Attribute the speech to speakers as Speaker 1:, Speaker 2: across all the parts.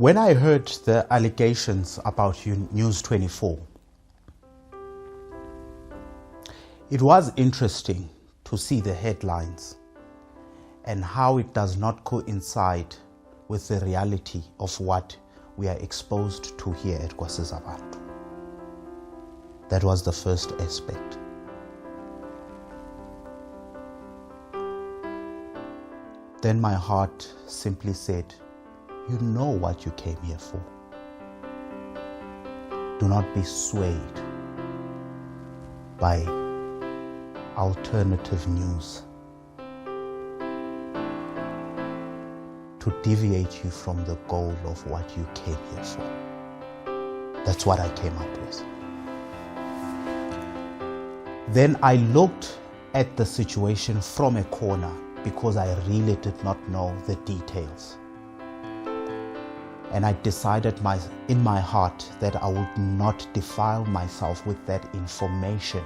Speaker 1: When I heard the allegations about News 24, it was interesting to see the headlines and how it does not coincide with the reality of what we are exposed to here at KwaSizabantu. That was the first aspect. Then my heart simply said, you know what you came here for. Do not be swayed by alternative news to deviate you from the goal of what you came here for. That's what I came up with. Then I looked at the situation from a corner because I really did not know the details. And I decided in my heart that I would not defile myself with that information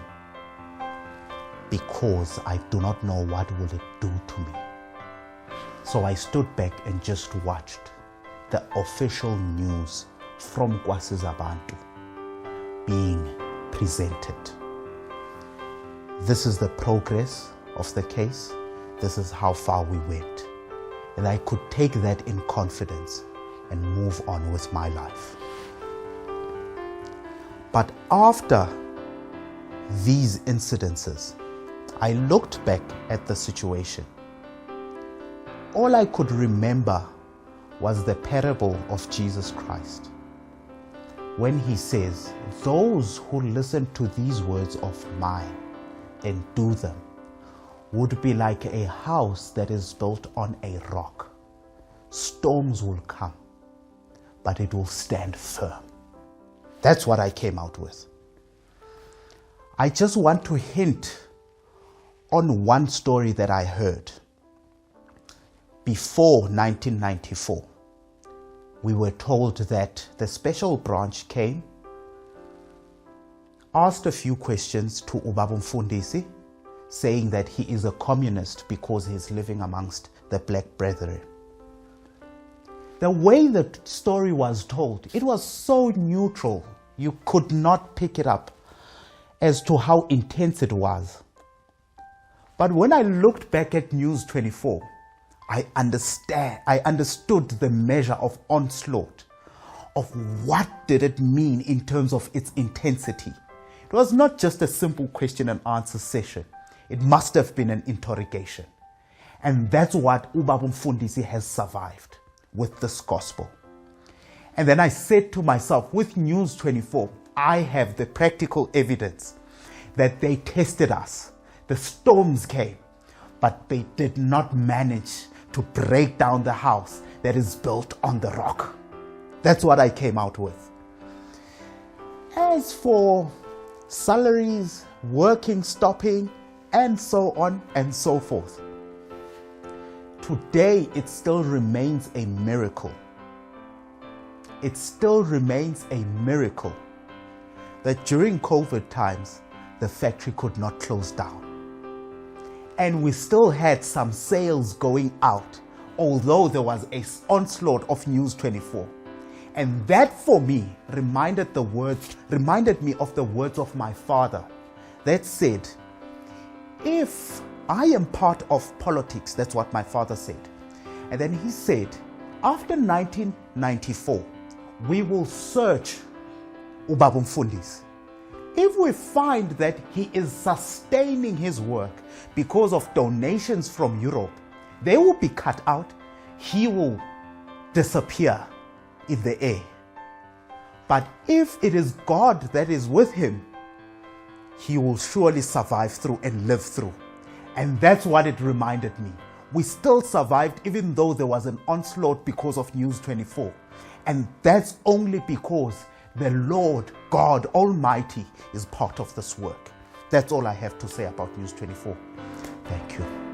Speaker 1: because I do not know what will it do to me. So I stood back and just watched the official news from KwaSizabantu being presented. This is the progress of the case. This is how far we went. And I could take that in confidence and move on with my life. But after these incidences, I looked back at the situation. All I could remember was the parable of Jesus Christ, when he says, those who listen to these words of mine and do them would be like a house that is built on a rock. Storms will come, but it will stand firm. That's what I came out with. I just want to hint on one story that I heard. Before 1994, we were told that the special branch came, asked a few questions to Ubaba Mfundisi, saying that he is a communist because he's living amongst the black brethren. The way the story was told, it was so neutral, you could not pick it up as to how intense it was. But when I looked back at News 24, I understood the measure of onslaught, of what did it mean in terms of its intensity. It was not just a simple question and answer session. It must have been an interrogation. And that's what Ubaba Mfundisi has survived with this gospel. And then I said to myself, with News 24, I have the practical evidence that they tested us. The storms came, but they did not manage to break down the house that is built on the rock. That's what I came out with. As for salaries, working, stopping, and so on and so forth, today it still remains a miracle. It still remains a miracle that during COVID times, the factory could not close down. And we still had some sales going out, although there was an onslaught of News 24. And that for me reminded me of the words of my father that said, if I am part of politics, that's what my father said. And then he said, after 1994, we will search Ubaba Mfundisi. If we find that he is sustaining his work because of donations from Europe, they will be cut out. He will disappear in the air. But if it is God that is with him, he will surely survive through and live through. And that's what it reminded me. We still survived even though there was an onslaught because of News 24. And that's only because the Lord God Almighty is part of this work. That's all I have to say about News 24. Thank you.